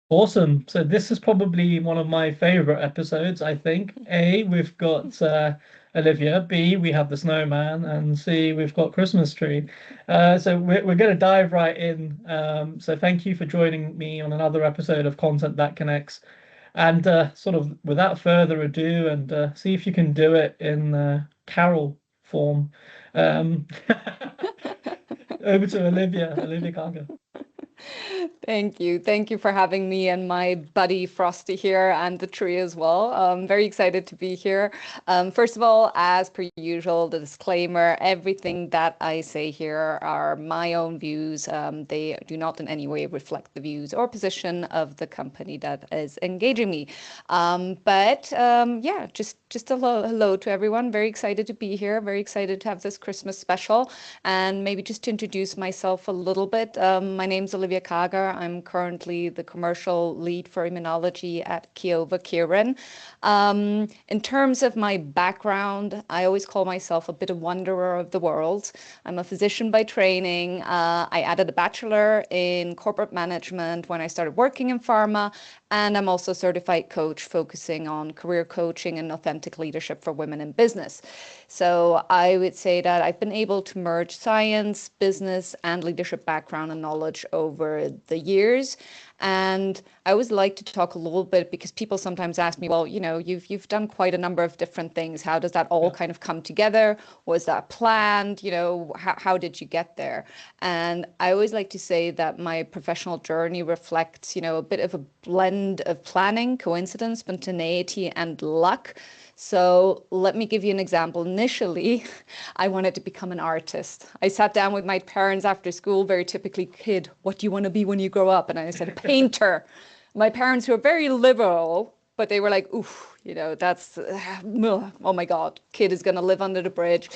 Awesome. So this is probably one of my favorite episodes, I think. A, we've got Olivia. B, we have the snowman. And C, we've got Christmas tree. So we're going to dive right in. So thank you for joining me on another episode of Content That Connects. And sort of without further ado, and see if you can do it in carol form. Um, over to Olivia Kager. Thank you. Thank you for having me and my buddy Frosty here and the tree as well. I'm very excited to be here. First of all, as per usual, the disclaimer, everything that I say here are my own views. They do not in any way reflect the views or position of the company that is engaging me. Yeah, just a hello to everyone. Very excited to be here. Very excited to have this Christmas special. And maybe just to introduce myself a little bit, my name's Olivia Kager. I'm currently the commercial lead for immunology at Kyowa Kirin. In terms of my background, I always call myself a bit of wanderer of the world. I'm a physician by training. I added a bachelor in corporate management when I started working in pharma, and I'm also a certified coach focusing on career coaching and authentic leadership for women in business. So I would say that I've been able to merge science, business, and leadership background and knowledge over the years. And I always like to talk a little bit because people sometimes ask me, well, you've done quite a number of different things. How does that all Yeah. kind of come together? Was that planned? How did you get there? And I always like to say that my professional journey reflects, a bit of a blend of planning, coincidence, spontaneity, and luck. So let me give you an example. Initially, I wanted to become an artist. I sat down with my parents after school, very typically, kid, what do you want to be when you grow up? And I said, a painter. My parents, who are very liberal, but they were like, oof, that's, oh my God, kid is going to live under the bridge.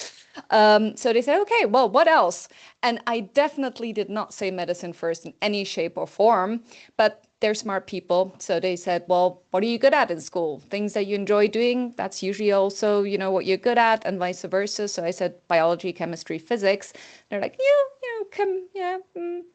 So they said, okay, well, what else? And I definitely did not say medicine first in any shape or form, but they're smart people. So they said, well, what are you good at in school? Things that you enjoy doing, that's usually also, what you're good at, and vice versa. So I said biology, chemistry, physics. They're like,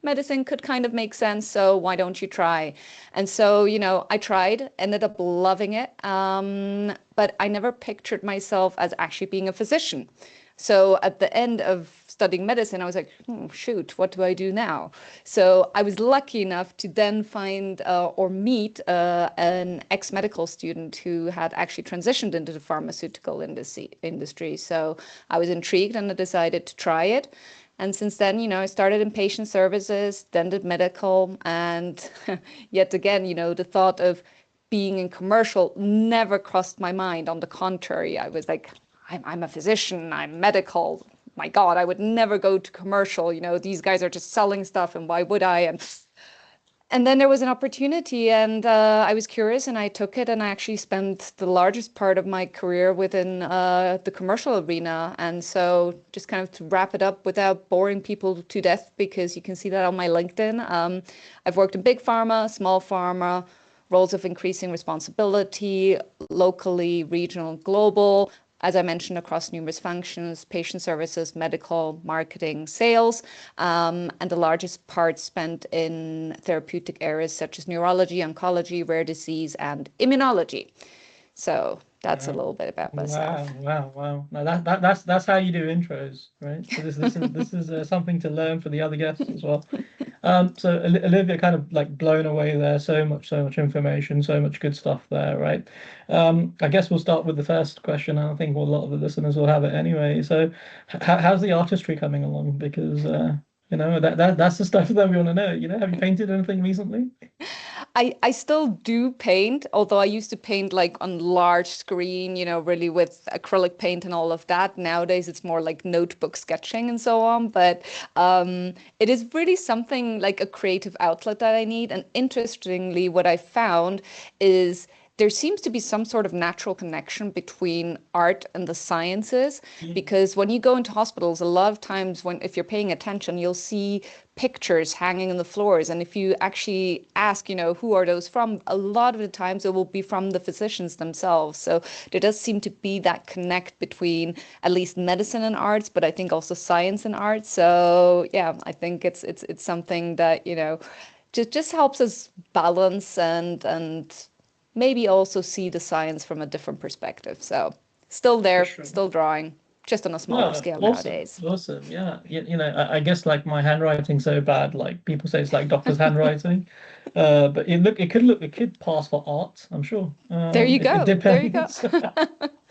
medicine could kind of make sense. So why don't you try? And so, I tried, ended up loving it. But I never pictured myself as actually being a physician. So at the end of studying medicine, I was like, oh, shoot, what do I do now? So I was lucky enough to then find or meet an ex-medical student who had actually transitioned into the pharmaceutical industry. So I was intrigued and I decided to try it. And since then, I started in patient services, then did medical. And yet again, the thought of being in commercial never crossed my mind. On the contrary, I was like, I'm a physician, I'm medical. My God, I would never go to commercial. These guys are just selling stuff, and why would I? And then there was an opportunity, and I was curious, and I took it, and I actually spent the largest part of my career within the commercial arena. And so, just kind of to wrap it up without boring people to death, because you can see that on my LinkedIn. I've worked in big pharma, small pharma, roles of increasing responsibility, locally, regional, global, as I mentioned, across numerous functions, patient services, medical, marketing, sales, and the largest part spent in therapeutic areas such as neurology, oncology, rare disease, and immunology. So that's a Yeah. little bit about Wow, myself. wow, wow. Now that's how you do intros, right? So this is something to learn for the other guests as well. So Olivia kind of like blown away there. So much information, so much good stuff there, right? I guess we'll start with the first question. And I think a lot of the listeners will have it anyway. So, how's the artistry coming along? Because that's the stuff that we want to know. Have you painted anything recently? I still do paint, although I used to paint like on large screen, really with acrylic paint and all of that. Nowadays, it's more like notebook sketching and so on. But it is really something like a creative outlet that I need. And interestingly, what I found is there seems to be some sort of natural connection between art and the sciences, Mm. because when you go into hospitals, a lot of times when if you're paying attention, you'll see pictures hanging on the floors. And if you actually ask, who are those from, a lot of the times it will be from the physicians themselves. So there does seem to be that connect between at least medicine and arts, but I think also science and arts. So yeah, I think it's something that, just helps us balance and maybe also see the science from a different perspective. So still For there, sure. still drawing, just on a smaller Well, scale awesome, nowadays. awesome. Yeah, I guess like my handwriting's so bad, like people say it's like doctor's handwriting. But it could pass for art, I'm sure. There you It go. There you go. depends.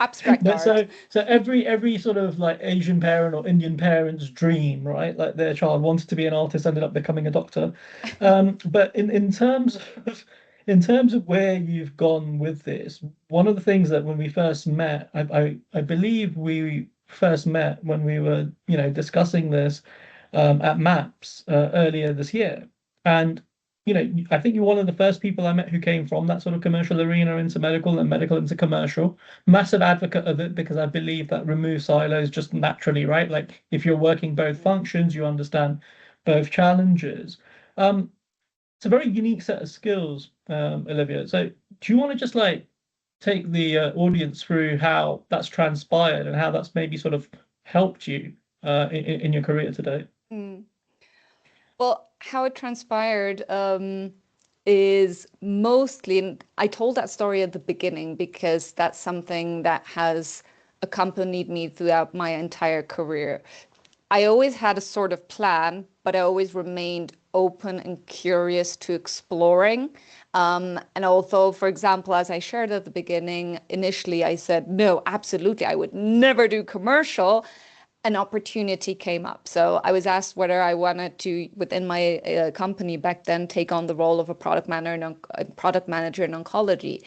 Abstract But art. so every sort of like Asian parent or Indian parent's dream, right? Like their child wanted to be an artist, ended up becoming a doctor. But in terms of where you've gone with this, one of the things that when we first met, I believe we first met when we were, discussing this at MAPS earlier this year. And I think you're one of the first people I met who came from that sort of commercial arena into medical and medical into commercial. Massive advocate of it because I believe that removes silos just naturally, right? Like if you're working both functions, you understand both challenges. Um, it's a very unique set of skills, Olivia. So do you want to just like take the audience through how that's transpired and how that's maybe sort of helped you in your career today? Mm. Well, how it transpired is mostly, and I told that story at the beginning because that's something that has accompanied me throughout my entire career. I always had a sort of plan, but I always remained open and curious to exploring. And although, for example, as I shared at the beginning, initially I said, no, absolutely, I would never do commercial. An opportunity came up. So I was asked whether I wanted to, within my company back then, take on the role of a product manager in oncology.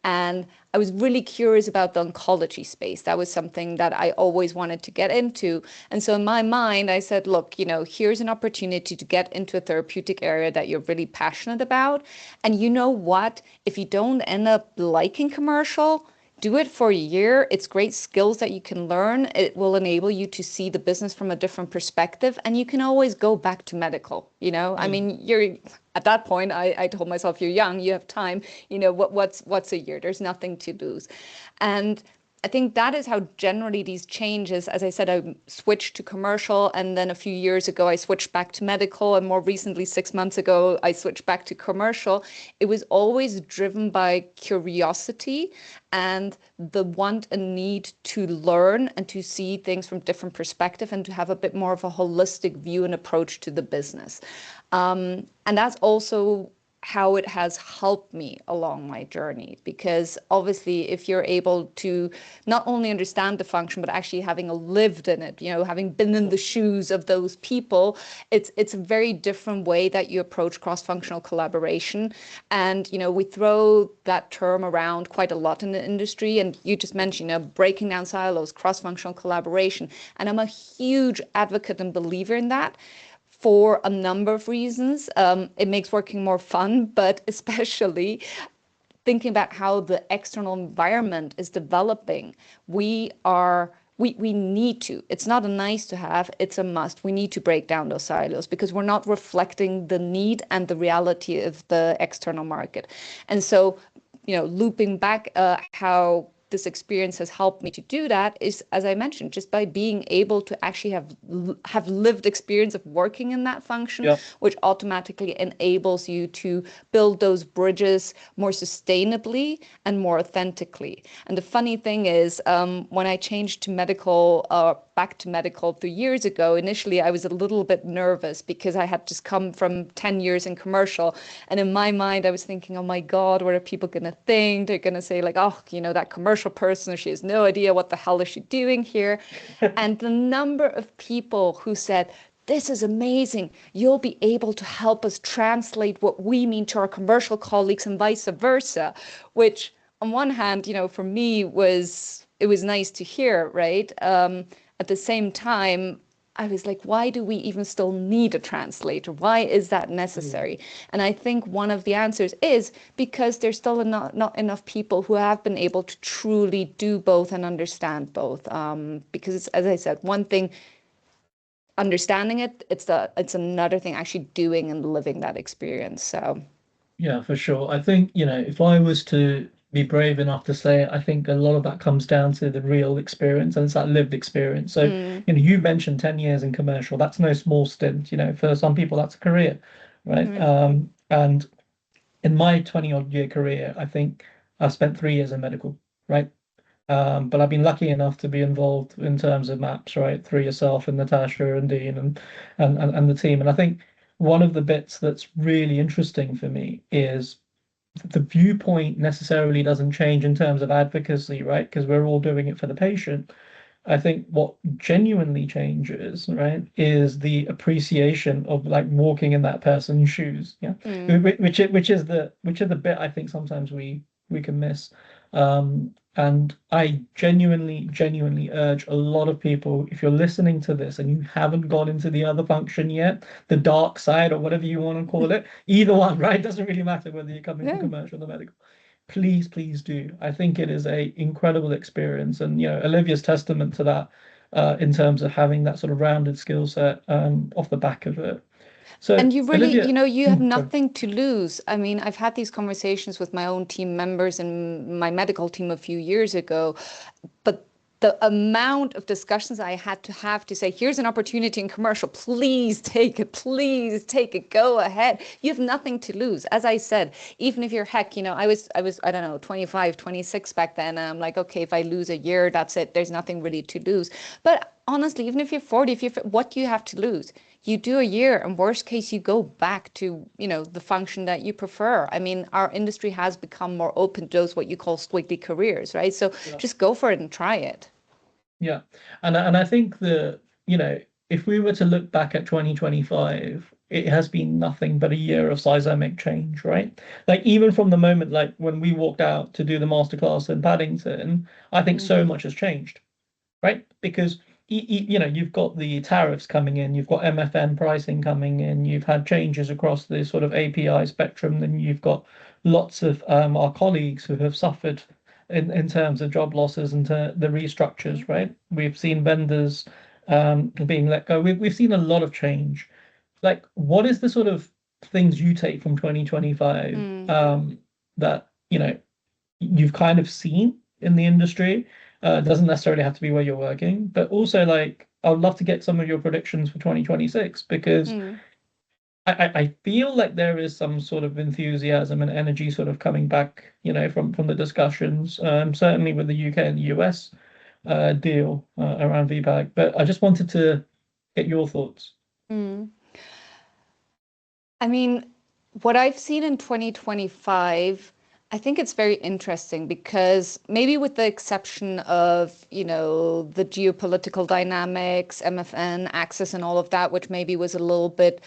And I was really curious about the oncology space. That was something that I always wanted to get into. And so in my mind, I said, look, here's an opportunity to get into a therapeutic area that you're really passionate about. And you know what? If you don't end up liking commercial, do it for a year. It's great skills that you can learn. It will enable you to see the business from a different perspective. And you can always go back to medical. I Yeah. mean, you're at that point, I told myself, you're young, you have time, what's a year? There's nothing to lose. And I think that is how generally these changes, as I said, I switched to commercial, and then a few years ago, I switched back to medical, and more recently, 6 months ago, I switched back to commercial. It was always driven by curiosity and the want and need to learn and to see things from different perspective and to have a bit more of a holistic view and approach to the business. And that's also how it has helped me along my journey, because obviously if you're able to not only understand the function but actually having lived in it, having been in the shoes of those people, it's a very different way that you approach cross-functional collaboration. And we throw that term around quite a lot in the industry, and you just mentioned breaking down silos, cross-functional collaboration, and I'm a huge advocate and believer in that for a number of reasons. It makes working more fun, but especially thinking about how the external environment is developing, we need to. It's not a nice to have, it's a must. We need to break down those silos because we're not reflecting the need and the reality of the external market. And so, looping back how this experience has helped me to do that is, as I mentioned, just by being able to actually have lived experience of working in that function, Yeah. which automatically enables you to build those bridges more sustainably and more authentically. And the funny thing is, when I changed to medical, back to medical 3 years ago, initially I was a little bit nervous because I had just come from 10 years in commercial. And in my mind, I was thinking, oh my God, what are people going to think? They're going to say like, oh, that commercial person, she has no idea what the hell is she doing here. And the number of people who said, this is amazing. You'll be able to help us translate what we mean to our commercial colleagues and vice versa, which on one hand, for me it was nice to hear, right? At the same time, I was like, why do we even still need a translator? Why is that Mm. necessary? And I think one of the answers is because there's still not enough people who have been able to truly do both and understand both. Because it's, as I said, one thing understanding it, it's another thing actually doing and living that experience. So, Yeah, for sure. I think, if I was to be brave enough to say it, I think a lot of that comes down to the real experience and it's that lived experience. So, mm, you mentioned 10 years in commercial. That's no small stint, for some people that's a career, right? mm, And in my 20 odd year career, I think I've spent 3 years in medical, right? But I've been lucky enough to be involved in terms of maps, right, through yourself and Natasha and Dean and the team. And I think one of the bits that's really interesting for me is the viewpoint necessarily doesn't change in terms of advocacy, right? Because we're all doing it for the patient. I think what genuinely changes, right, is the appreciation of like walking in that person's shoes. Yeah, Mm. which is the bit I think sometimes we can miss. And I genuinely urge a lot of people, if you're listening to this and you haven't gone into the other function yet, the dark side or whatever you want to call it, either one, right? Doesn't really matter whether you're coming from No. commercial or medical. Please do. I think it is a incredible experience, and Olivia's testament to that in terms of having that sort of rounded skill set off the back of it. So, And you really, Olivia, you have sorry. nothing to lose. I mean, I've had these conversations with my own team members and my medical team a few years ago, but the amount of discussions I had to say, here's an opportunity in commercial, please take it, go ahead. You have nothing to lose. As I said, even if you're heck, I was, I don't know, 25, 26 back then. And I'm like, okay, if I lose a year, that's it. There's nothing really to lose. But honestly, even if you're 40, what do you have to lose? You do a year, and worst case, you go back to, the function that you prefer. I mean, our industry has become more open to those what you call squiggly careers, right? So Yeah. just go for it and try it. Yeah. And I think that, if we were to look back at 2025, it has been nothing but a year of seismic change, right? Like even from the moment like when we walked out to do the masterclass in Paddington, I think so Hmm. much has changed, right? Because you've got the tariffs coming in, you've got MFN pricing coming in, you've had changes across the sort of API spectrum, then you've got lots of our colleagues who have suffered in terms of job losses and the restructures, right? We've seen vendors being let go. We've seen a lot of change. Like, what is the sort of things you take from 2025 Mm. that you've kind of seen in the industry. It doesn't necessarily have to be where you're working, but also like I would love to get some of your predictions for 2026 because Mm. I feel like there is some sort of enthusiasm and energy sort of coming back, from the discussions, certainly with the UK and the US deal around VPAG. But I just wanted to get your thoughts. Mm. I mean, what I've seen in 2025, I think it's very interesting because maybe with the exception of, the geopolitical dynamics, MFN, access, and all of that, which maybe was a little bit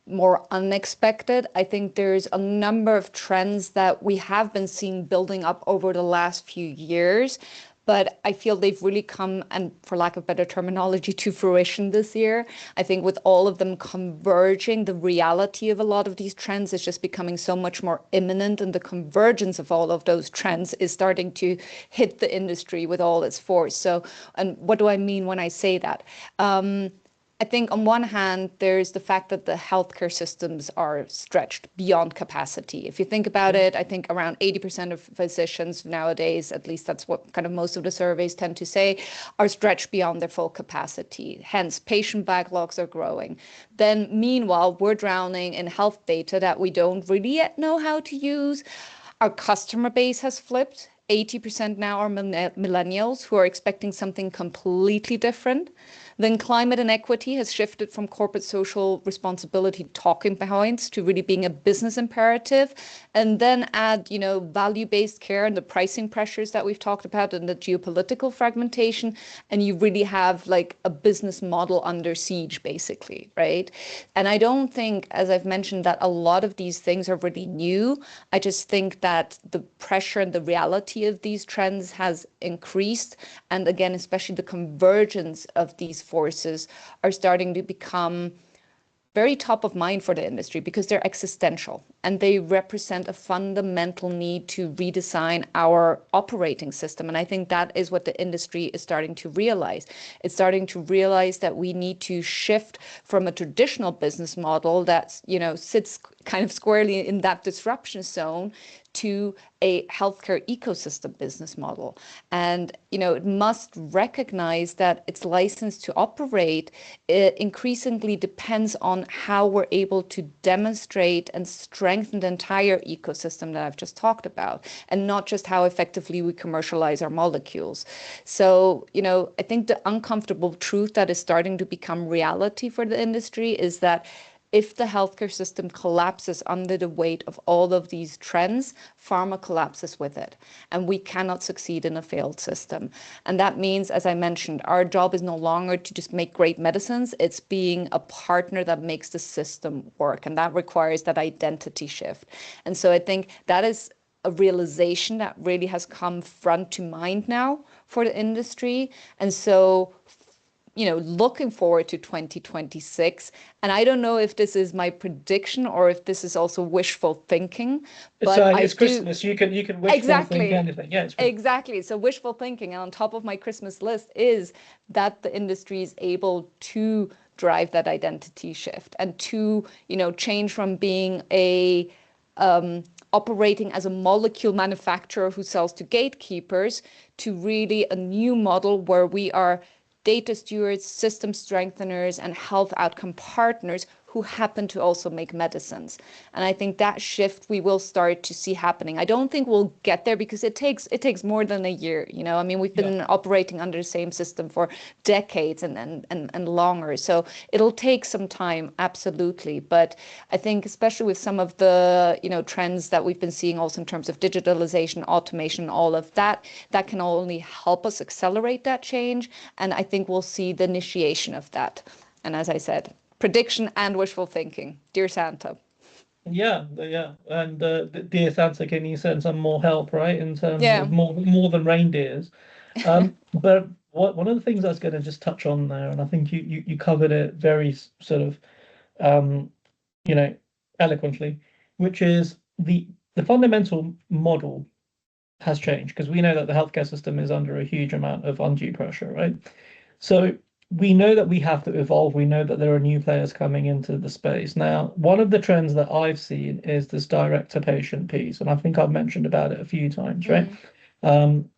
more unexpected. I think there's a number of trends that we have been seeing building up over the last few years, but I feel they've really come, and for lack of better terminology, to fruition this year. I think with all of them converging, the reality of a lot of these trends is just becoming so much more imminent, and the convergence of all of those trends is starting to hit the industry with all its force. So, and what do I mean when I say that? I think on one hand, there's the fact that the healthcare systems are stretched beyond capacity. If you think about Yeah. it, I think around 80% of physicians nowadays, at least that's what kind of most of the surveys tend to say, are stretched beyond their full capacity. Hence, patient backlogs are growing. Then, meanwhile, we're drowning in health data that we don't really yet know how to use. Our customer base has flipped. 80% now are millennials who are expecting something completely different. Then climate inequity has shifted from corporate social responsibility talking points to really being a business imperative. And then add, value-based care and the pricing pressures that we've talked about and the geopolitical fragmentation. And you really have like a business model under siege, basically, right? And I don't think, as I've mentioned, that a lot of these things are really new. I just think that the pressure and the reality of these trends has increased. And again, especially the convergence of these forces are starting to become very top of mind for the industry because they're existential and they represent a fundamental need to redesign our operating system. And I think that is what the industry is starting to realize. It's starting to realize that we need to shift from a traditional business model that, sits kind of squarely in that disruption zone to a healthcare ecosystem business model. And, it must recognize that its license to operate increasingly depends on how we're able to demonstrate and stretch strengthen the entire ecosystem that I've just talked about, and not just how effectively we commercialize our molecules. So, I think the uncomfortable truth that is starting to become reality for the industry is that if the healthcare system collapses under the weight of all of these trends, pharma collapses with it. And we cannot succeed in a failed system. And that means, as I mentioned, our job is no longer to just make great medicines. It's being a partner that makes the system work. And that requires that identity shift. And so I think that is a realization that really has come front to mind now for the industry. And so looking forward to 2026. And I don't know if this is my prediction or if this is also wishful thinking. But it's Christmas. You can wishful think anything. Yeah, it's exactly. So wishful thinking, and on top of my Christmas list is that the industry is able to drive that identity shift and to change from being a operating as a molecule manufacturer who sells to gatekeepers to really a new model where we are data stewards, system strengtheners, and health outcome partners who happen to also make medicines. And I think that shift we will start to see happening. I don't think we'll get there because it takes more than a year. I mean, we've been operating under the same system for decades and longer. So it'll take some time, absolutely. But I think especially with some of the trends that we've been seeing also in terms of digitalization, automation, all of that, that can only help us accelerate that change. And I think we'll see the initiation of that. And as I said, prediction and wishful thinking. Dear Santa. Yeah. And dear Santa, can you send some more help, right? In terms Yeah. of more than reindeers. But one of the things I was going to just touch on there, and I think you covered it very sort of eloquently, which is the fundamental model has changed because we know that the healthcare system is under a huge amount of undue pressure, right? So we know that we have to evolve. We know that there are new players coming into the space. Now, one of the trends that I've seen is this direct to patient piece, and I think I've mentioned about it a few times, right?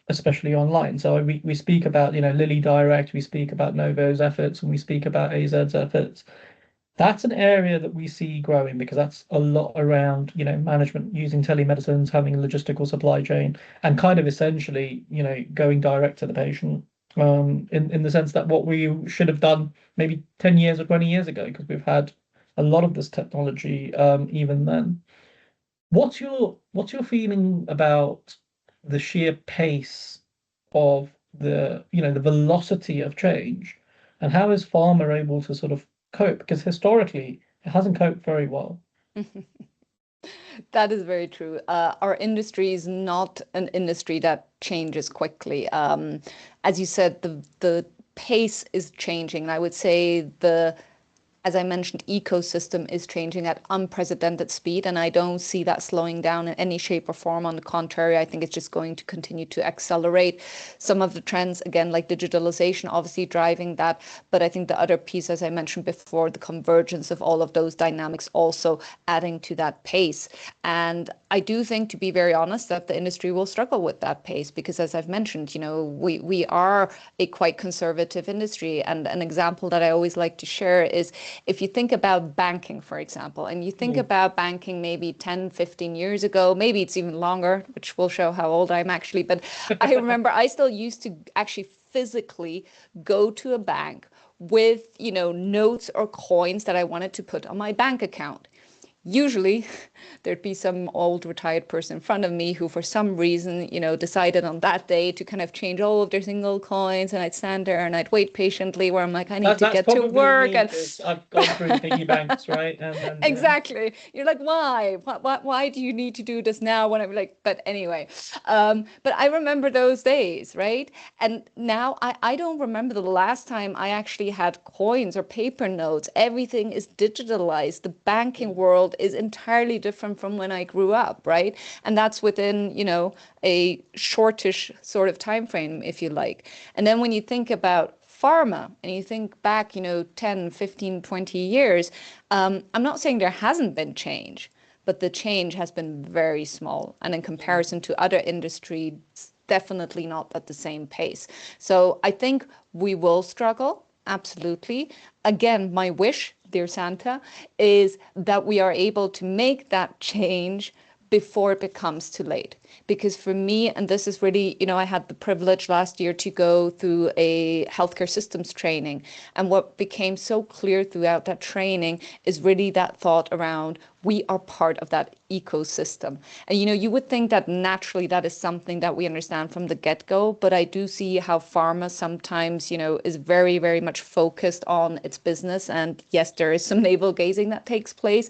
Especially online. So we speak about, Lilly Direct, we speak about Novo's efforts, and we speak about AZ's efforts. That's an area that we see growing because that's a lot around, management using telemedicines, having a logistical supply chain, and kind of essentially, going direct to the patient. In the sense that what we should have done maybe 10 years or 20 years ago, because we've had a lot of this technology even then. What's your feeling about the sheer pace of the velocity of change, and how is pharma able to sort of cope? Because historically it hasn't coped very well. That is very true. Our industry is not an industry that changes quickly. As you said, the pace is changing. And I would say as I mentioned, ecosystem is changing at unprecedented speed, and I don't see that slowing down in any shape or form. On the contrary, I think it's just going to continue to accelerate. Some of the trends, again, like digitalization, obviously driving that. But I think the other piece, as I mentioned before, the convergence of all of those dynamics also adding to that pace. And I do think, to be very honest, that the industry will struggle with that pace because, as I've mentioned, we are a quite conservative industry. And an example that I always like to share is if you think about banking, for example, and you think about banking maybe 10, 15 years ago, maybe it's even longer, which will show how old I'm actually. But I remember I still used to actually physically go to a bank with, notes or coins that I wanted to put on my bank account. Usually there'd be some old retired person in front of me who for some reason, decided on that day to kind of change all of their single coins, and I'd stand there and I'd wait patiently where I'm like, I need to get to work. And I've gone through piggy banks, right? And exactly. You're like, why? Why do you need to do this now when I'm like, but anyway, but I remember those days, right? And now I don't remember the last time I actually had coins or paper notes. Everything is digitalized. The banking world is entirely different from when I grew up, right? And that's within, a shortish sort of time frame, if you like. And then when you think about pharma and you think back, 10, 15, 20 years, I'm not saying there hasn't been change, but the change has been very small. And in comparison to other industries, definitely not at the same pace. So I think we will struggle. Absolutely. Again, my wish dear Santa, is that we are able to make that change before it becomes too late. Because for me, and this is really, I had the privilege last year to go through a healthcare systems training. And what became so clear throughout that training is really that thought around we are part of that ecosystem. And, you would think that naturally that is something that we understand from the get-go, but I do see how pharma sometimes, is very, very much focused on its business. And yes, there is some navel gazing that takes place.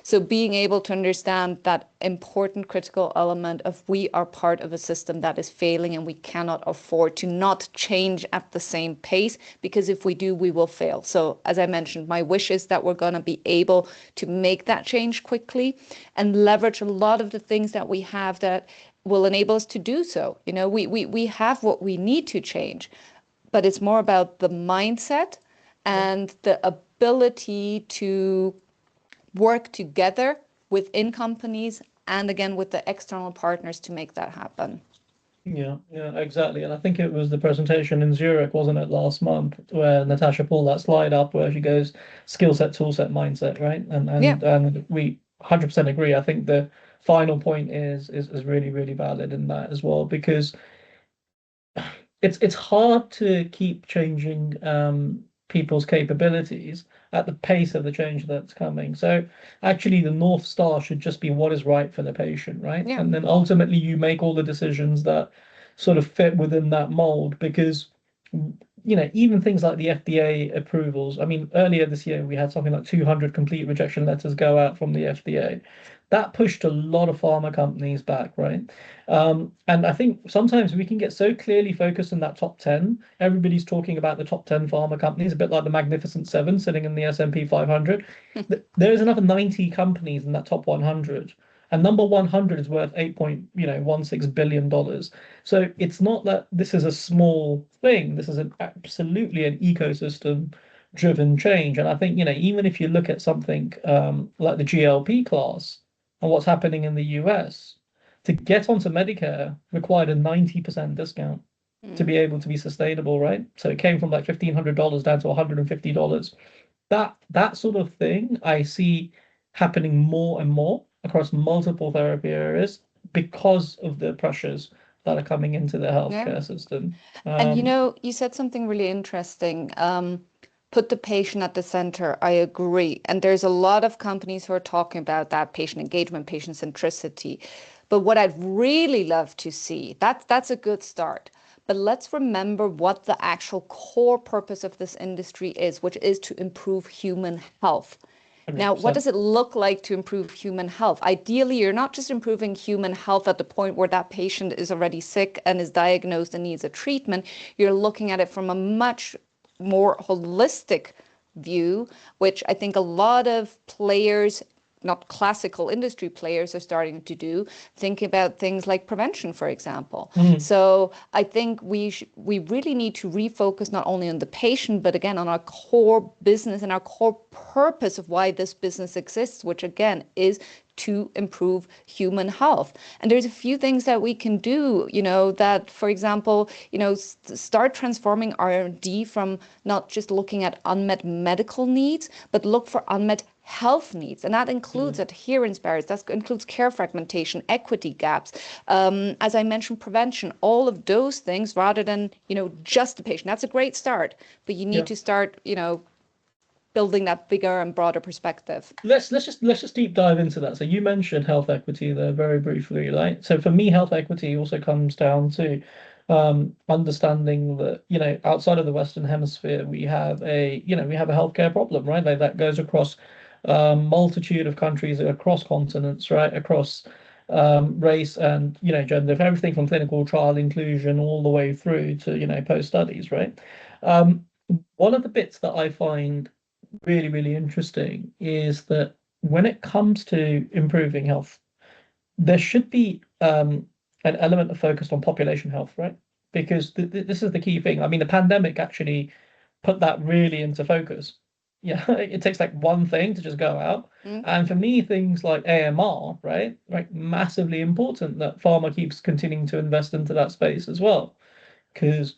So being able to understand that important critical element of we are part of a system that is failing and we cannot afford to not change at the same pace, because if we do, we will fail. So as I mentioned, my wish is that we're going to be able to make that change quickly and leverage a lot of the things that we have that will enable us to do so. We have what we need to change, but it's more about the mindset and the ability to work together within companies and again with the external partners to make that happen. Yeah, yeah, exactly. And I think it was the presentation in Zurich, wasn't it, last month, where Natasha pulled that slide up where she goes skill set, tool set, mindset, right? And Yeah. we 100% agree. I think the final point is really, really valid in that as well, because it's hard to keep changing people's capabilities at the pace of the change that's coming. So actually the North Star should just be what is right for the patient, right? Yeah. And then ultimately you make all the decisions that sort of fit within that mold, because even things like the FDA approvals. I mean, earlier this year we had something like 200 complete rejection letters go out from the FDA. That pushed a lot of pharma companies back, right? And I think sometimes we can get so clearly focused in that top 10. Everybody's talking about the top 10 pharma companies, a bit like the Magnificent Seven sitting in the S&P 500. There is another 90 companies in that top 100. And number 100 is worth $8.16 billion. So it's not that this is a small thing. This is absolutely an ecosystem driven change. And I think, even if you look at something like the GLP class and what's happening in the US, to get onto Medicare required a 90% discount to be able to be sustainable, right? So it came from like $1,500 down to $150. That sort of thing I see happening more and more across multiple therapy areas because of the pressures that are coming into the Yeah. healthcare system. And you said something really interesting. Put the patient at the center. I agree. And there's a lot of companies who are talking about that patient engagement, patient centricity. But what I'd really love to see, that's a good start. But let's remember what the actual core purpose of this industry is, which is to improve human health. Now, what 100%. does it look like to improve human health? Ideally, you're not just improving human health at the point where that patient is already sick and is diagnosed and needs a treatment. You're looking at it from a much more holistic view, which I think a lot of players, not classical industry players, are starting to do. Think about things like prevention, for example. Mm, So I think we really need to refocus not only on the patient, but again on our core business and our core purpose of why this business exists, which again is to improve human health. And there's a few things that we can do, that, for example, start transforming R&D from not just looking at unmet medical needs, but look for unmet health needs. And that includes yeah. adherence barriers, that includes care fragmentation, equity gaps. As I mentioned, prevention, all of those things rather than, just the patient. That's a great start, but you need Yeah. to start, building that bigger and broader perspective. Let's just deep dive into that. So you mentioned health equity there very briefly, right? So for me, health equity also comes down to understanding that, outside of the Western Hemisphere, we have a healthcare problem, right? Like that goes across multitude of countries, across continents, right? Across race and gender, everything from clinical trial inclusion all the way through to post studies, right? Um, one of the bits that I find really, really interesting is that when it comes to improving health, there should be an element of focus on population health, right? Because this is the key thing. I mean, the pandemic actually put that really into focus. Yeah, it takes like one thing to just go out. Mm. And for me, things like AMR, right? Like massively important that pharma keeps continuing to invest into that space as well. Because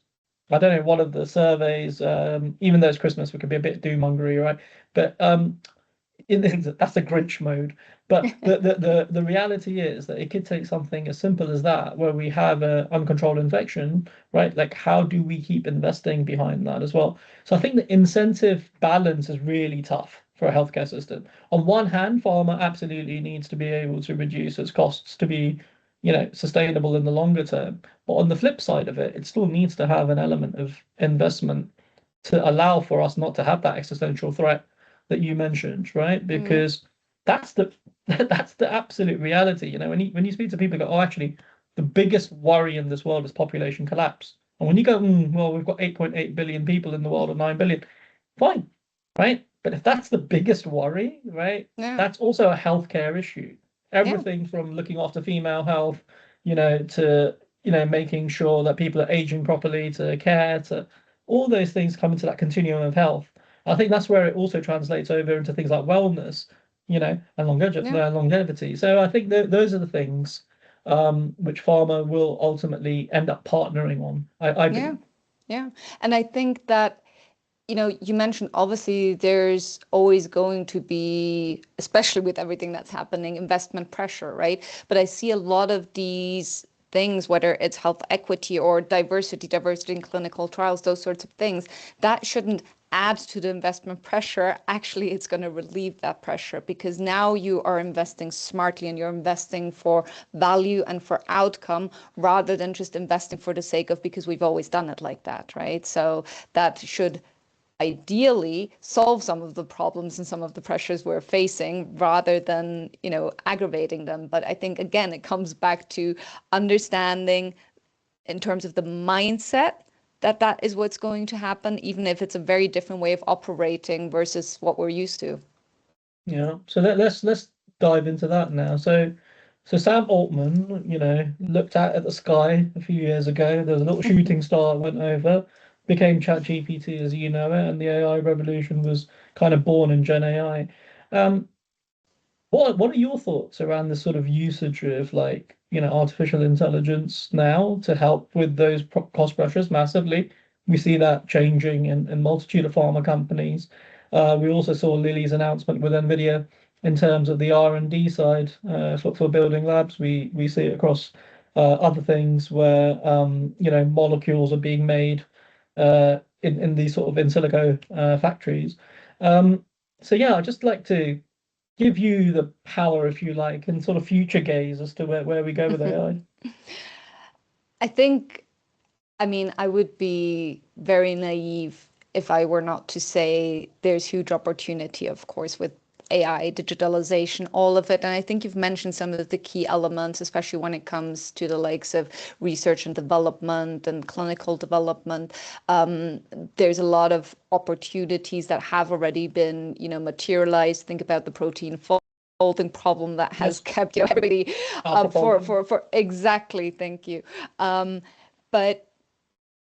I don't know, one of the surveys, even though it's Christmas, we could be a bit doom-mongery, right? But that's a Grinch mode. But the reality is that it could take something as simple as that, where we have a uncontrolled infection, right? Like, how do we keep investing behind that as well? So I think the incentive balance is really tough for a healthcare system. On one hand, pharma absolutely needs to be able to reduce its costs to be, sustainable in the longer term. But on the flip side of it, it still needs to have an element of investment to allow for us not to have that existential threat that you mentioned, right? Mm, Because that's the that's the absolute reality. When you speak to people, go, oh, actually, the biggest worry in this world is population collapse. And when you go, well, we've got 8.8 billion people in the world or 9 billion, fine, right? But if that's the biggest worry, right, yeah, that's also a healthcare issue. yeah, Everything from looking after female health, to making sure that people are aging properly, to care, to all those things come into that continuum of health. I think that's where it also translates over into things like wellness, and longevity. yeah, Longevity. So I think that those are the things which pharma will ultimately end up partnering on. I yeah, believe. yeah. And I think that, you mentioned obviously there's always going to be, especially with everything that's happening, investment pressure, right? But I see a lot of these things, whether it's health equity or diversity in clinical trials, those sorts of things, that shouldn't add to the investment pressure. Actually, it's going to relieve that pressure because now you are investing smartly and you're investing for value and for outcome rather than just investing for the sake of because we've always done it like that, right? So that should ideally solve some of the problems and some of the pressures we're facing rather than aggravating them. But I think again it comes back to understanding in terms of the mindset that that is what's going to happen, even if it's a very different way of operating versus what we're used to. Yeah. So let's dive into that now. So Sam Altman, looked out at the sky a few years ago. There was a little shooting star that went over, became ChatGPT as you know it, and the AI revolution was kind of born in Gen AI. Um, what are your thoughts around the sort of usage of, like, artificial intelligence now to help with those cost pressures massively? We see that changing in multitude of pharma companies. We also saw Lilly's announcement with NVIDIA in terms of the R&D side for building labs. We see it across other things where molecules are being made in these sort of in silico factories. So yeah, I'd just like to give you the power, if you like, and sort of future gaze as to where we go with AI. I think, I mean, I would be very naive if I were not to say there's huge opportunity, of course, with AI, digitalization, all of it. And I think you've mentioned some of the key elements, especially when it comes to the likes of research and development and clinical development. There's a lot of opportunities that have already been, materialized. Think about the protein folding problem that has Yes, kept everybody alpha up folding. for exactly. Thank you. But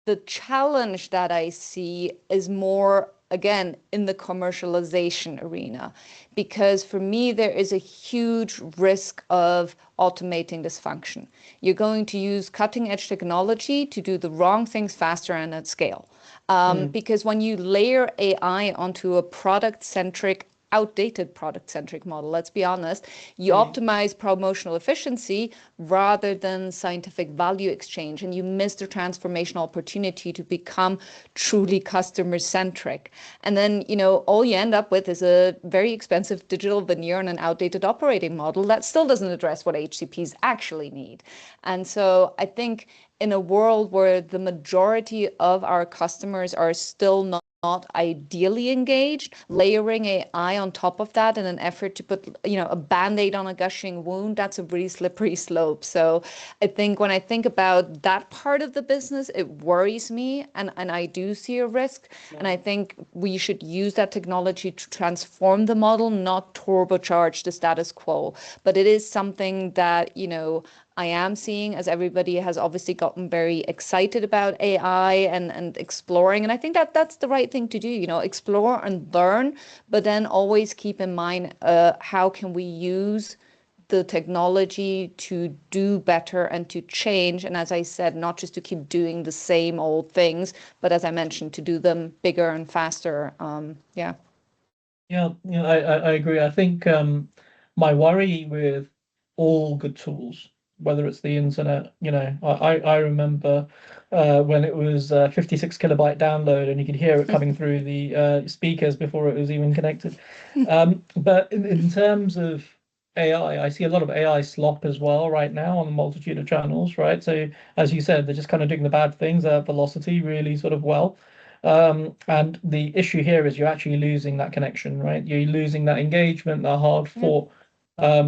the challenge that I see is more, again, in the commercialization arena, because for me, there is a huge risk of automating this function. You're going to use cutting edge technology to do the wrong things faster and at scale. Mm, Because when you layer AI onto a product centric outdated product centric model. Let's be honest. You mm, optimize promotional efficiency rather than scientific value exchange, and you miss the transformational opportunity to become truly customer centric. And then, all you end up with is a very expensive digital veneer and an outdated operating model that still doesn't address what HCPs actually need. And so I think in a world where the majority of our customers are still not ideally engaged, layering AI on top of that in an effort to put, a band-aid on a gushing wound, that's a really slippery slope. So I think when I think about that part of the business, it worries me and I do see a risk. And yeah. I think we should use that technology to transform the model, not turbocharge the status quo. But it is something that, I am seeing as everybody has obviously gotten very excited about AI and exploring. And I think that that's the right thing to do, explore and learn, but then always keep in mind how can we use the technology to do better and to change. And as I said, not just to keep doing the same old things, but as I mentioned, to do them bigger and faster. Yeah. Yeah, I agree. I think my worry with all good tools, whether it's the internet, I remember when it was 56 kilobyte download and you could hear it coming through the speakers before it was even connected. But in terms of AI, I see a lot of AI slop as well right now on a multitude of channels, right? So as you said, they're just kind of doing the bad things at velocity really sort of well. And the issue here is you're actually losing that connection, right? You're losing that engagement, that hard Yeah. fought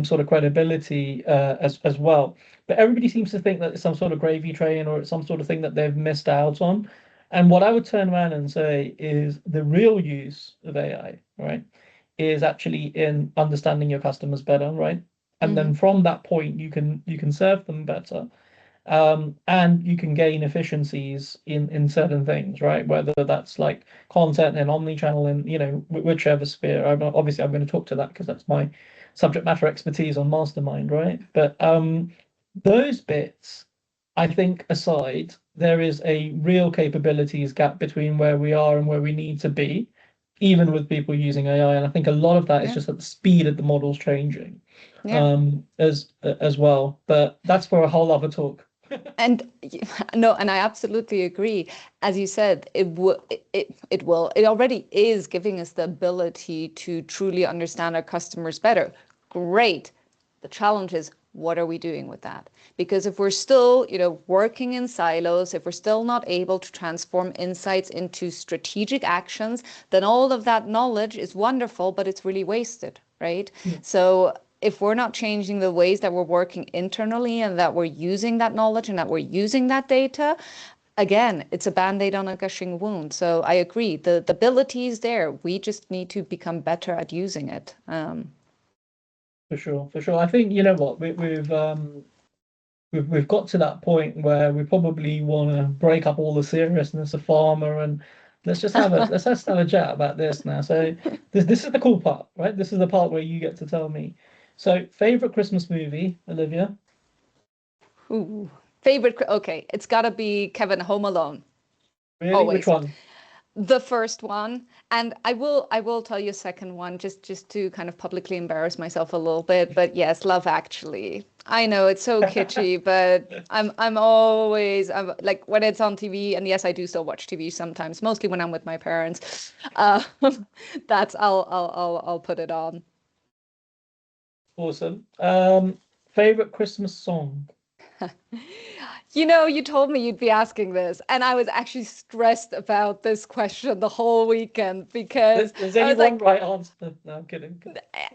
sort of credibility as well. But everybody seems to think that it's some sort of gravy train or it's some sort of thing that they've missed out on. And what I would turn around and say is the real use of AI, right, is actually in understanding your customers better, right? And then Hmm. from that point, you can serve them better, and you can gain efficiencies in certain things, right? Whether that's like content and omni-channel in whichever sphere. Obviously I'm going to talk to that because that's my subject matter expertise on Mastermind, right? But those bits, I think aside, there is a real capabilities gap between where we are and where we need to be, even with people using AI. And I think a lot of that is Yeah. just at the speed of the models changing, Yeah. as well. But that's for a whole other talk. And no, and I absolutely agree. As you said, it already is giving us the ability to truly understand our customers better. Great. The challenge is, what are we doing with that? Because if we're still, working in silos, if we're still not able to transform insights into strategic actions, then all of that knowledge is wonderful, but it's really wasted, right? Yeah, So if we're not changing the ways that we're working internally and that we're using that knowledge and that we're using that data, again, it's a band-aid on a gushing wound. So I agree, the ability is there. We just need to become better at using it. for sure, for sure. I think you know what we've got to that point where we probably want to break up all the seriousness of pharma and let's just have a chat about this now. So this is the cool part, right? This is the part where you get to tell me. So favorite Christmas movie, Olivia? Ooh. Favorite, okay, it's got to be Kevin Home Alone, Really? Which always. one? The first one, and I will tell you a second one just to kind of publicly embarrass myself a little bit. But yes, Love Actually. I know it's so kitschy, but I'm like when it's on TV, and yes, I do still watch TV sometimes, mostly when I'm with my parents. Uh, that's I'll put it on. Awesome. Favorite Christmas song? You told me you'd be asking this, and I was actually stressed about this question the whole weekend because There's I only was one like, right answer. No, I'm kidding.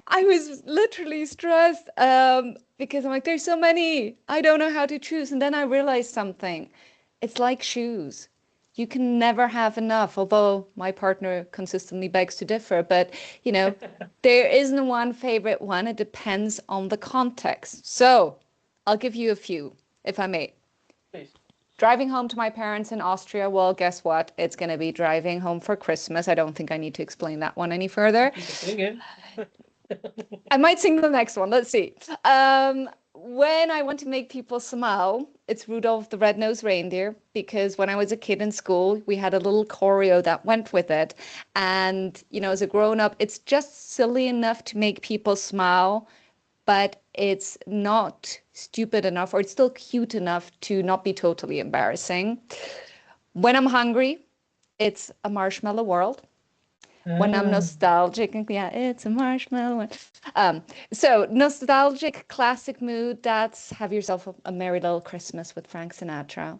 I was literally stressed because I'm like, there's so many. I don't know how to choose. And then I realized something. It's like shoes. You can never have enough, although my partner consistently begs to differ. But, you know, there isn't one favorite one. It depends on the context. So I'll give you a few, if I may. Please. Driving home to my parents in Austria, well, guess what? It's going to be driving home for Christmas. I don't think I need to explain that one any further. You can sing it. I might sing the next one. Let's see. When I want to make people smile, it's Rudolph the Red-Nosed Reindeer, because when I was a kid in school, we had a little choreo that went with it. And, as a grown-up, it's just silly enough to make people smile, but it's not stupid enough, or it's still cute enough to not be totally embarrassing. When I'm hungry, it's A Marshmallow World. When I'm Ah, nostalgic, yeah, it's a marshmallow. Um, so nostalgic, classic mood. That's Have Yourself a Merry Little Christmas with Frank Sinatra.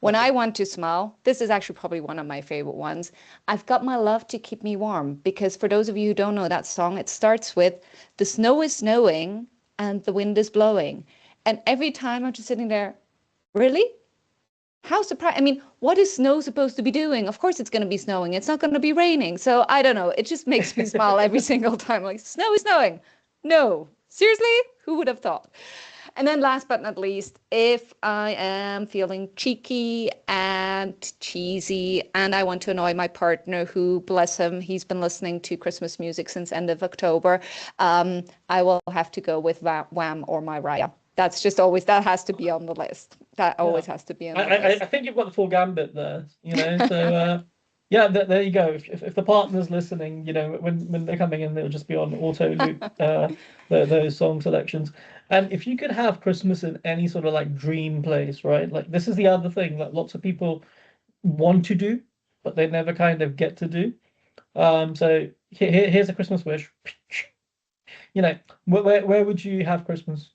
When love I it. want to smile, this is actually probably one of my favorite ones. I've Got My Love to Keep Me Warm, because for those of you who don't know that song, it starts with the snow is snowing and the wind is blowing. And every time I'm just sitting there, really? How surprised? I mean, what is snow supposed to be doing? Of course it's going to be snowing. It's not going to be raining. So I don't know. It just makes me smile every single time. Like, snow is snowing. No. Seriously? Who would have thought? And then last but not least, if I am feeling cheeky and cheesy and I want to annoy my partner, who, bless him, he's been listening to Christmas music since end of October, I will have to go with Wham or Mariah. That's just always, that has to be on the list. That Yeah. always has to be on the list. I think you've got the full gambit there, so yeah, there you go. If the partner's listening, when they're coming in, they'll just be on auto loop, those song selections. And if you could have Christmas in any sort of like dream place, right? Like this is the other thing that lots of people want to do, but they never kind of get to do. So here's a Christmas wish. Where would you have Christmas?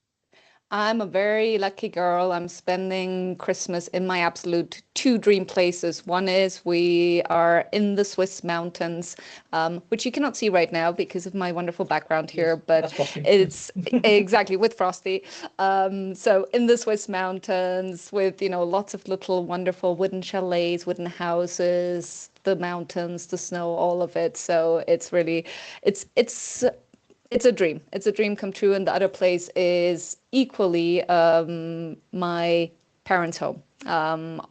I'm a very lucky girl. I'm spending Christmas in my absolute two dream places. One is we are in the Swiss mountains, which you cannot see right now because of my wonderful background here, but it's exactly with Frosty. So in the Swiss mountains with, lots of little wonderful wooden chalets, wooden houses, the mountains, the snow, all of it. So it's really, it's a dream. It's a dream come true. And the other place is equally my parents' home,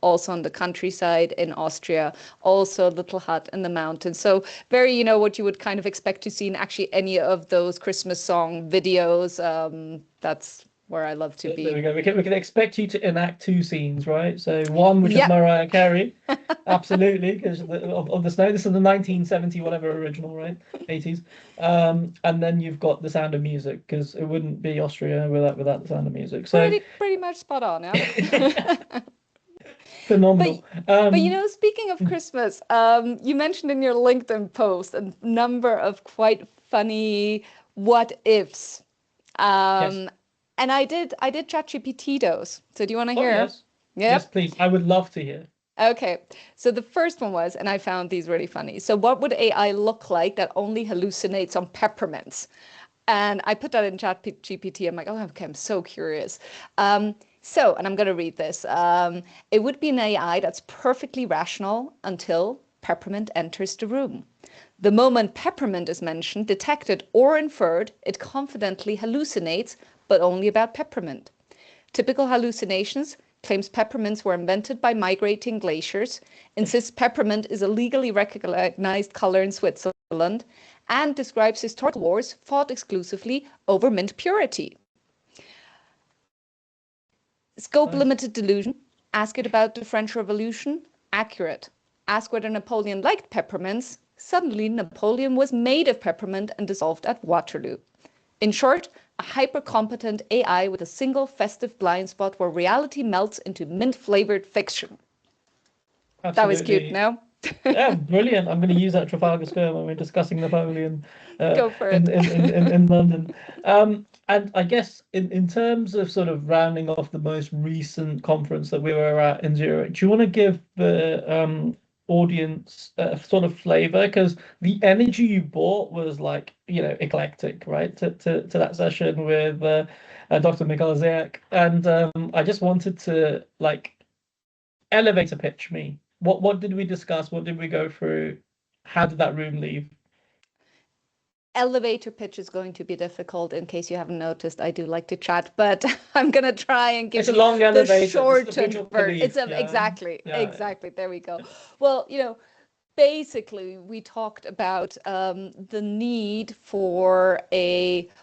also on the countryside in Austria, also a little hut in the mountains. So very, what you would kind of expect to see in actually any of those Christmas song videos. That's where I love to be. There we go. We can expect you to enact two scenes, right? So one, which is Mariah Carey, absolutely, because of the snow. This is the 1970 whatever original, right? 80s. And then you've got The Sound of Music, because it wouldn't be Austria without The Sound of Music. So pretty much spot on, yeah. Phenomenal. But speaking of Christmas, you mentioned in your LinkedIn post a number of quite funny what ifs. Yes. And I did ChatGPT those. So do you want to hear? Yes. Yep. Yes, please. I would love to hear. Okay. So the first one was, and I found these really funny. So what would AI look like that only hallucinates on peppermints? And I put that in ChatGPT. I'm like, oh, okay, I'm so curious. And I'm going to read this. It would be an AI that's perfectly rational until peppermint enters the room. The moment peppermint is mentioned, detected, or inferred, it confidently hallucinates, but only about peppermint. Typical hallucinations: claims peppermints were invented by migrating glaciers, insists peppermint is a legally recognized color in Switzerland, and describes historical wars fought exclusively over mint purity. Scope limited delusion. Ask it about the French Revolution. Accurate. Ask whether Napoleon liked peppermints. Suddenly, Napoleon was made of peppermint and dissolved at Waterloo. In short, a hyper-competent AI with a single festive blind spot where reality melts into mint-flavored fiction. Absolutely. That was cute, no? Yeah, brilliant. I'm going to use that at Trafalgar Square when we're discussing Napoleon Go for it. in London. And I guess in terms of sort of rounding off the most recent conference that we were at in Zurich, do you want to give the audience a sort of flavor? Because the energy you brought was like, eclectic, right? To that session with Dr. Miguel Zayek. And I just wanted to like elevator pitch me. What did we discuss? What did we go through? How did that room leave? Elevator pitch is going to be difficult. In case you haven't noticed, I do like to chat, but I'm going to try and give you the shortened version. Exactly. There we go. Well, basically, we talked about the need for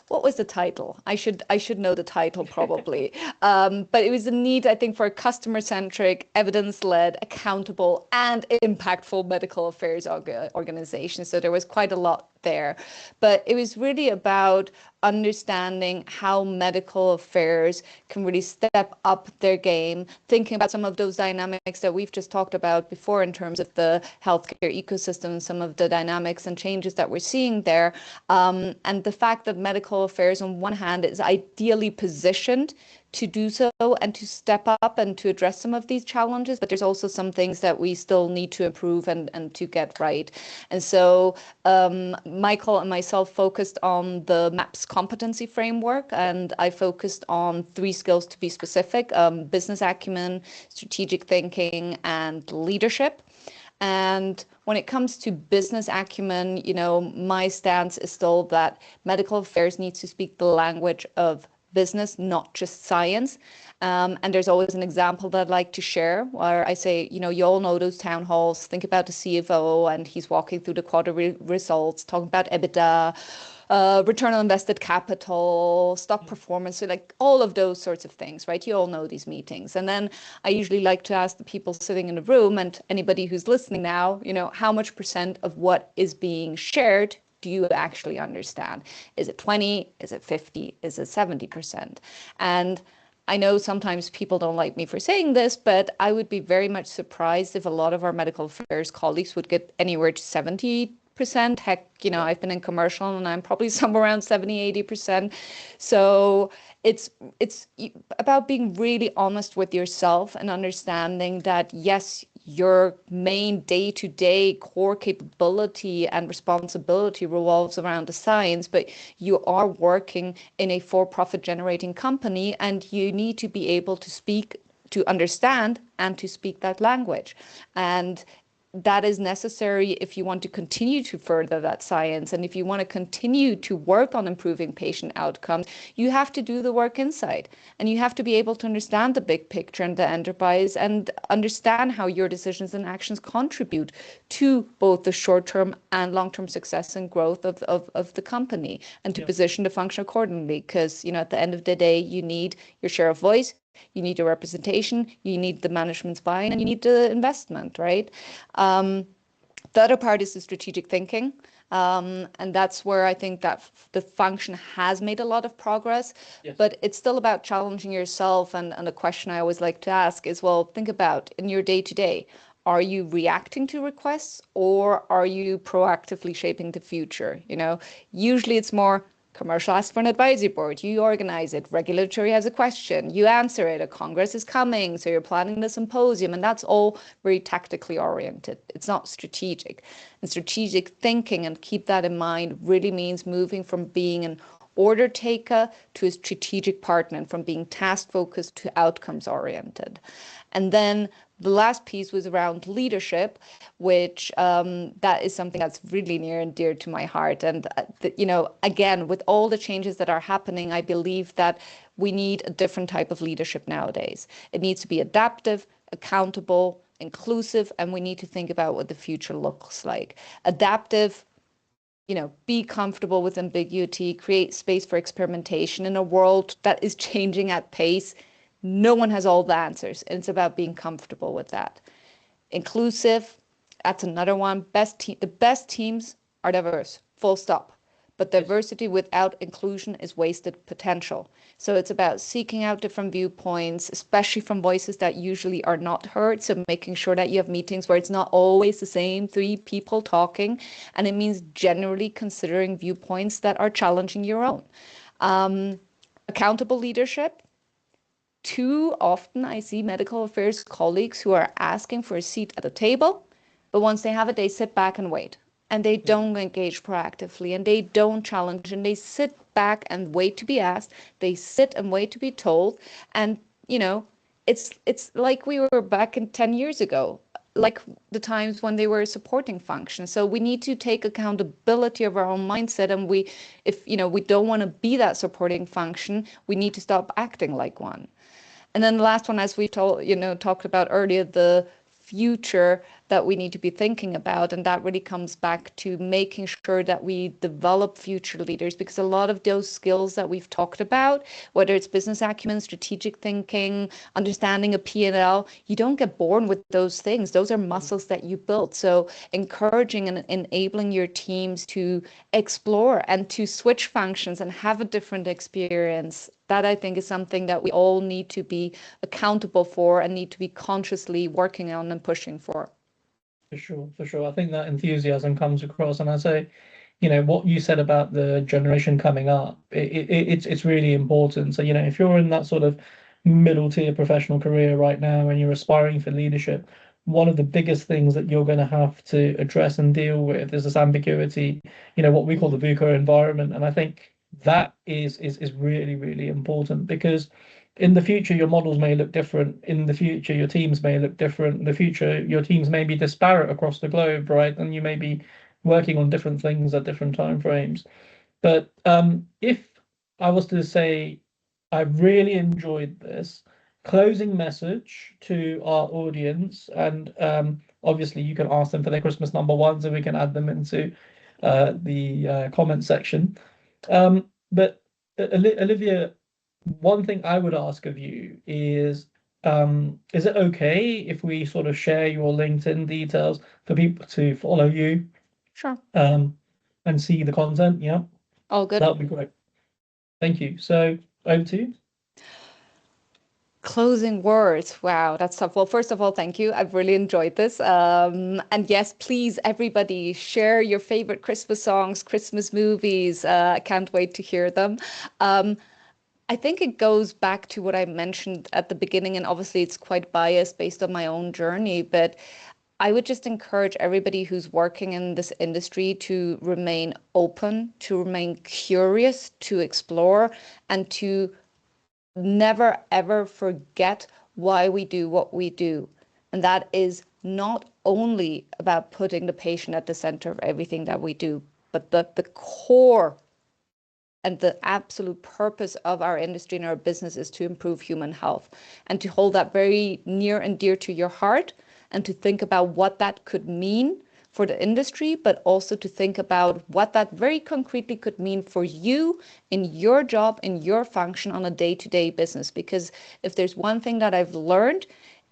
what was the title? I should know the title probably. But it was the need, I think, for a customer-centric, evidence-led, accountable, and impactful medical affairs organization. So there was quite a lot there. But it was really about understanding how medical affairs can really step up their game, thinking about some of those dynamics that we've just talked about before in terms of the healthcare ecosystem, some of the dynamics and changes that we're seeing there. And the fact that medical affairs on one hand is ideally positioned to do so and to step up and to address some of these challenges, but there's also some things that we still need to improve and to get right. And so Michael and myself focused on the MAPS competency framework, and I focused on 3 skills to be specific: business acumen, strategic thinking, and leadership. And when it comes to business acumen, my stance is still that medical affairs needs to speak the language of business, not just science. And there's always an example that I'd like to share where I say, you all know those town halls. Think about the CFO and he's walking through the quarter results, talking about EBITDA, return on invested capital, stock performance, so like all of those sorts of things, right? You all know these meetings. And then I usually like to ask the people sitting in the room and anybody who's listening now, how much % of what is being shared do you actually understand? Is it 20? Is it 50? Is it 70%? And I know sometimes people don't like me for saying this, but I would be very much surprised if a lot of our medical affairs colleagues would get anywhere to 70%. Heck, I've been in commercial and I'm probably somewhere around 70, 80%. So it's about being really honest with yourself and understanding that, yes, your main day-to-day core capability and responsibility revolves around the science, but you are working in a for-profit generating company and you need to be able to speak, to understand, and to speak that language. And that is necessary if you want to continue to further that science. And if you want to continue to work on improving patient outcomes, you have to do the work inside. And you have to be able to understand the big picture and the enterprise and understand how your decisions and actions contribute to both the short-term and long-term success and growth of the company, and to position the function accordingly. Because, at the end of the day, you need your share of voice, you need your representation, you need the management's buy-in, and you need the investment, right? The other part is the strategic thinking. And that's where I think that the function has made a lot of progress, but it's still about challenging yourself. And a question I always like to ask is, well, think about in your day-to-day, are you reacting to requests or are you proactively shaping the future? Usually it's more commercial asks for an advisory board, you organize it, regulatory has a question, you answer it, a congress is coming, so you're planning the symposium, and that's all very tactically oriented. It's not strategic. And strategic thinking, and keep that in mind, really means moving from being an order taker to a strategic partner, and from being task focused to outcomes oriented. And then the last piece was around leadership, which that is something that's really near and dear to my heart. And, again, with all the changes that are happening, I believe that we need a different type of leadership nowadays. It needs to be adaptive, accountable, inclusive, and we need to think about what the future looks like. Adaptive, be comfortable with ambiguity, create space for experimentation in a world that is changing at pace. No one has all the answers, and it's about being comfortable with that. Inclusive, that's another one. The best teams are diverse, full stop. But diversity without inclusion is wasted potential. So it's about seeking out different viewpoints, especially from voices that usually are not heard. So making sure that you have meetings where it's not always the same 3 people talking. And it means generally considering viewpoints that are challenging your own. Accountable leadership. Too often I see medical affairs colleagues who are asking for a seat at the table, but once they have it, they sit back and wait. And they don't engage proactively, and they don't challenge, and they sit back and wait to be asked. They sit and wait to be told. And, it's like we were back in 10 years ago, like the times when they were a supporting function. So we need to take accountability of our own mindset. And if we don't want to be that supporting function, we need to stop acting like one. And then the last one, as we talked about earlier, the future that we need to be thinking about. And that really comes back to making sure that we develop future leaders, because a lot of those skills that we've talked about, whether it's business acumen, strategic thinking, understanding a P&L, you don't get born with those things. Those are muscles that you build. So encouraging and enabling your teams to explore and to switch functions and have a different experience, that I think is something that we all need to be accountable for and need to be consciously working on and pushing for. For sure. I think that enthusiasm comes across, and I say, what you said about the generation coming up, it's really important. So, if you're in that sort of middle tier professional career right now and you're aspiring for leadership, one of the biggest things that you're going to have to address and deal with is this ambiguity, what we call the VUCA environment. And I think that is really, really important, because in the future, your models may look different. In the future, your teams may look different. In the future, your teams may be disparate across the globe, right? And you may be working on different things at different time frames. But if I was to say, I really enjoyed this. Closing message to our audience, and obviously you can ask them for their Christmas number one, so we can add them into the comment section. But Olivia, one thing I would ask of you is it okay if we sort of share your LinkedIn details for people to follow you Sure. and see the content? Yeah, All good. that would be great. Thank you. So over to you. Closing words. Wow, that's tough. Well, first of all, thank you. I've really enjoyed this. And yes, please, everybody, share your favorite Christmas songs, Christmas movies. I can't wait to hear them. Um, I think it goes back to what I mentioned at the beginning, and obviously it's quite biased based on my own journey, but I would just encourage everybody who's working in this industry to remain open, to remain curious, to explore, and to never ever forget why we do what we do. And that is not only about putting the patient at the center of everything that we do, but the core and the absolute purpose of our industry and our business is to improve human health, and to hold that very near and dear to your heart, and to think about what that could mean for the industry, but also to think about what that very concretely could mean for you in your job, in your function on a day-to-day business. Because if there's one thing that I've learned,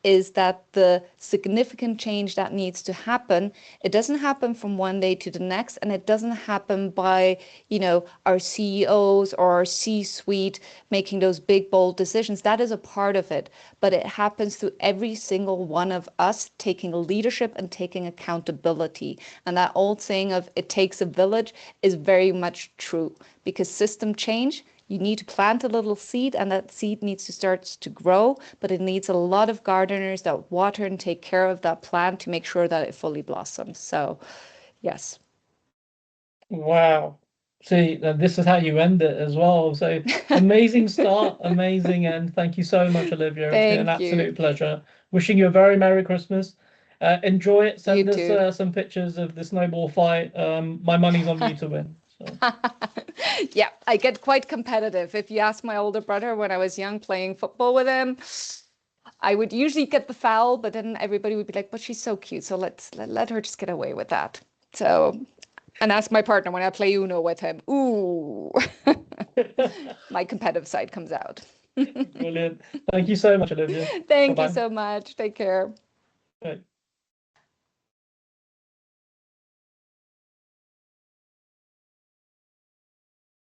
is that the significant change that needs to happen, it doesn't happen from one day to the next, and it doesn't happen by, our CEOs or our C-suite making those big, bold decisions. That is a part of it, but it happens through every single one of us taking leadership and taking accountability. And that old saying of "it takes a village" is very much true, because system change, you need to plant a little seed, and that seed needs to start to grow, but it needs a lot of gardeners that water and take care of that plant to make sure that it fully blossoms. So, yes. Wow. See, this is how you end it as well. So amazing start, amazing end. Thank you so much, Olivia. It's been an Thank you. absolute pleasure. Wishing you a very Merry Christmas. Enjoy it. You Send us too. some pictures of the snowball fight. My money's on you to win. So Yeah, I get quite competitive. If you ask my older brother when I was young playing football with him, I would usually get the foul, but then everybody would be like, "But she's so cute, so let her just get away with that." So, and ask my partner when I play Uno with him. Ooh, my competitive side comes out. brilliant. Thank you so much, Olivia. Thank you Bye-bye. so much. Take care. Bye.